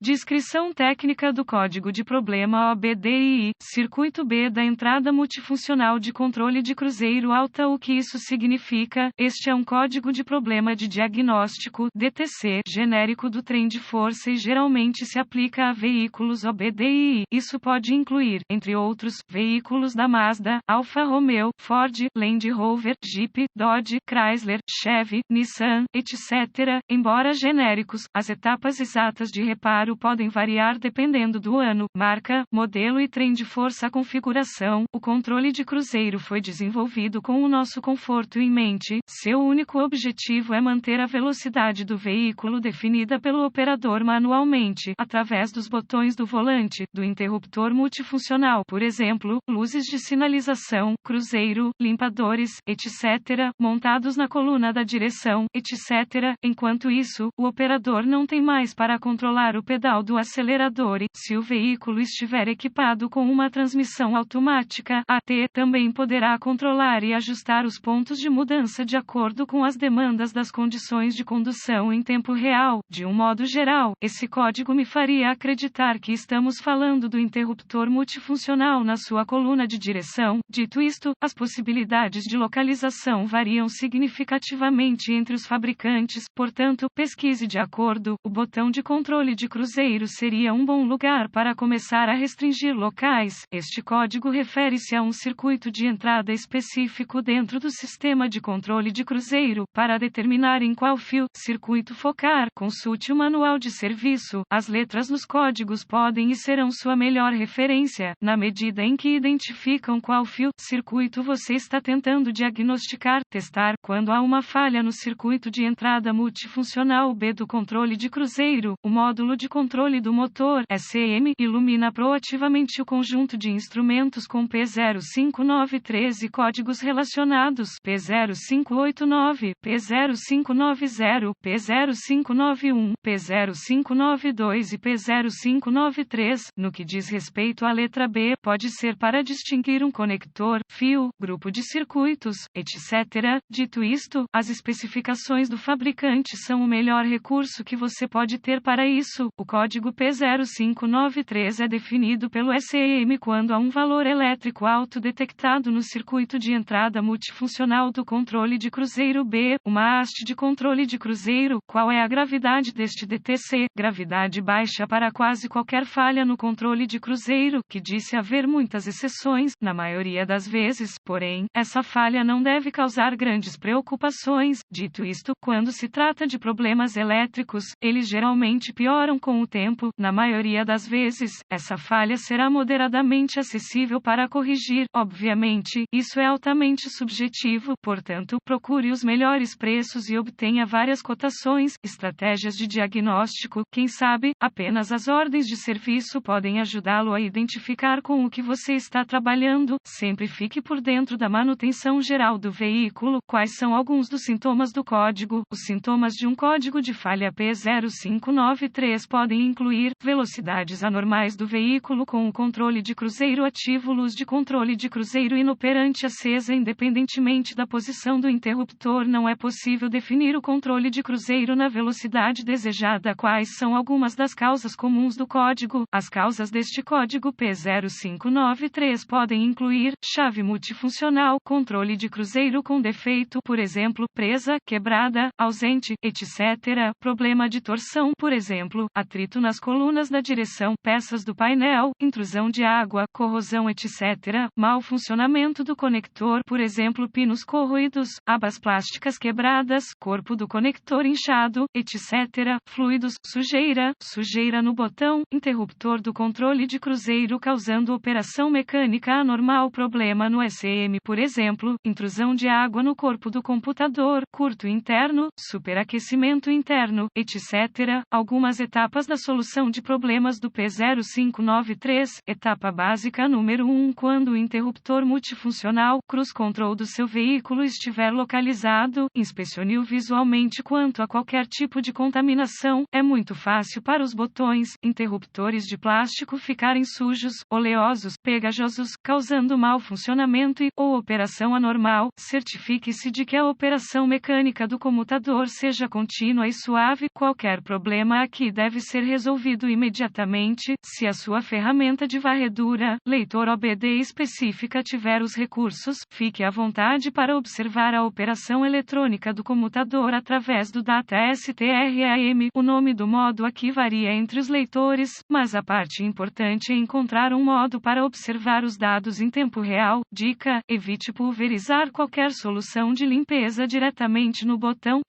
Descrição técnica do código de problema OBDII, circuito B da entrada multifuncional de controle de cruzeiro alta. O que isso significa? Este é um código de problema de diagnóstico, DTC, genérico do trem de força e geralmente se aplica a veículos OBDII. Isso pode incluir, entre outros, veículos da Mazda, Alfa Romeo, Ford, Land Rover, Jeep, Dodge, Chrysler, Chevy, Nissan, etc. Embora genéricos, as etapas exatas de reparo podem variar dependendo do ano, marca, modelo e trem de força. A configuração. O controle de cruzeiro foi desenvolvido com o nosso conforto em mente. Seu único objetivo é manter a velocidade do veículo definida pelo operador manualmente, através dos botões do volante, do interruptor multifuncional, por exemplo, luzes de sinalização, cruzeiro, limpadores, etc., montados na coluna da direção, etc. Enquanto isso, o operador não tem mais para controlar o pedal do acelerador e, se o veículo estiver equipado com uma transmissão automática, AT, também poderá controlar e ajustar os pontos de mudança de acordo com as demandas das condições de condução em tempo real. De um modo geral, esse código me faria acreditar que estamos falando do interruptor multifuncional na sua coluna de direção. Dito isto, as possibilidades de localização variam significativamente entre os fabricantes, portanto, pesquise de acordo. O botão de controle de cruzeiro seria um bom lugar para começar a restringir locais. Este código refere-se a um circuito de entrada específico dentro do sistema de controle de cruzeiro, para determinar em qual fio, circuito focar. Consulte o manual de serviço. As letras nos códigos podem e serão sua melhor referência, na medida em que identificam qual fio, circuito você está tentando diagnosticar, testar. Quando há uma falha no circuito de entrada multifuncional B do controle de cruzeiro, o módulo de controle do motor, SEM, ilumina proativamente o conjunto de instrumentos com P05913 e códigos relacionados, P0589, P0590, P0591, P0592 e P0593. No que diz respeito à letra B, pode ser para distinguir um conector, fio, grupo de circuitos, etc. Dito isto, as especificações do fabricante são o melhor recurso que você pode ter para isso. O código P0593 é definido pelo SEM quando há um valor elétrico alto detectado no circuito de entrada multifuncional do controle de cruzeiro B, uma haste de controle de cruzeiro. Qual é a gravidade deste DTC? Gravidade baixa para quase qualquer falha no controle de cruzeiro, que disse haver muitas exceções, na maioria das vezes, porém, essa falha não deve causar grandes preocupações. Dito isto, quando se trata de problemas elétricos, eles geralmente pioram com o tempo. Na maioria das vezes, essa falha será moderadamente acessível para corrigir. Obviamente, isso é altamente subjetivo, portanto, procure os melhores preços e obtenha várias cotações. Estratégias de diagnóstico, quem sabe, apenas as ordens de serviço podem ajudá-lo a identificar com o que você está trabalhando. Sempre fique por dentro da manutenção geral do veículo. Quais são alguns dos sintomas do código? Os sintomas de um código de falha P0593 podem incluir velocidades anormais do veículo com o controle de cruzeiro ativo, luz de controle de cruzeiro inoperante acesa independentemente da posição do interruptor. Não é possível definir o controle de cruzeiro na velocidade desejada. Quais são algumas das causas comuns do código? As causas deste código P0593 podem incluir chave multifuncional, controle de cruzeiro com defeito, por exemplo, presa, quebrada, ausente, etc. Problema de torção, por exemplo, atrito nas colunas da direção, peças do painel, intrusão de água, corrosão, etc. Mau funcionamento do conector, por exemplo, pinos corroídos, abas plásticas quebradas, corpo do conector inchado, etc. Fluidos, sujeira no botão, interruptor do controle de cruzeiro causando operação mecânica anormal. Problema no SEM, por exemplo, intrusão de água no corpo do computador, curto interno, superaquecimento interno, etc. Algumas etapas da solução de problemas do P0593. Etapa básica número 1. Quando o interruptor multifuncional, cruise control do seu veículo estiver localizado, inspecione-o visualmente quanto a qualquer tipo de contaminação. É muito fácil para os botões, interruptores de plástico ficarem sujos, oleosos, pegajosos, causando mau funcionamento ou operação anormal. Certifique-se de que a operação mecânica do comutador seja contínua e suave. Qualquer problema aqui deve ser ser resolvido imediatamente, se a sua ferramenta de varredura, leitor OBD específica tiver os recursos. Fique à vontade para observar a operação eletrônica do comutador através do Data STRAM. O nome do modo aqui varia entre os leitores, mas a parte importante é encontrar um modo para observar os dados em tempo real. Dica: evite pulverizar qualquer solução de limpeza diretamente no botão.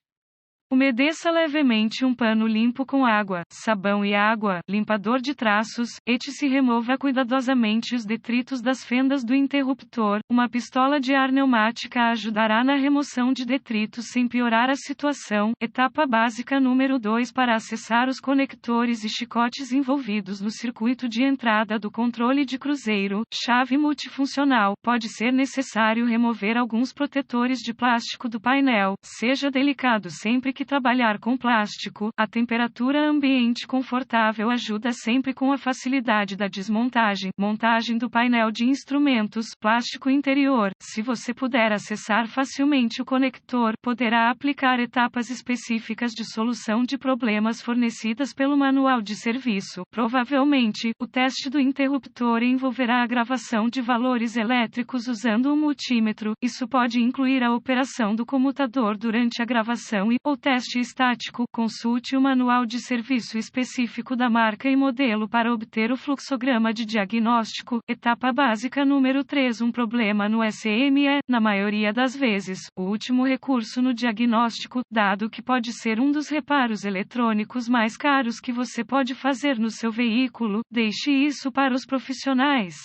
Umedeça levemente um pano limpo com água, sabão e água, limpador de traços, e remova cuidadosamente os detritos das fendas do interruptor. Uma pistola de ar pneumática ajudará na remoção de detritos sem piorar a situação. Etapa básica número 2: para acessar os conectores e chicotes envolvidos no circuito de entrada do controle de cruzeiro, chave multifuncional. Pode ser necessário remover alguns protetores de plástico do painel. Seja delicado sempre que trabalhar com plástico. A temperatura ambiente confortável ajuda sempre com a facilidade da desmontagem. Montagem do painel de instrumentos, plástico interior. Se você puder acessar facilmente o conector, poderá aplicar etapas específicas de solução de problemas fornecidas pelo manual de serviço. Provavelmente, o teste do interruptor envolverá a gravação de valores elétricos usando um multímetro. Isso pode incluir a operação do comutador durante a gravação ou teste estático. Consulte o manual de serviço específico da marca e modelo para obter o fluxograma de diagnóstico. Etapa básica número 3: um problema no SM é, na maioria das vezes, o último recurso no diagnóstico, dado que pode ser um dos reparos eletrônicos mais caros que você pode fazer no seu veículo. Deixe isso para os profissionais.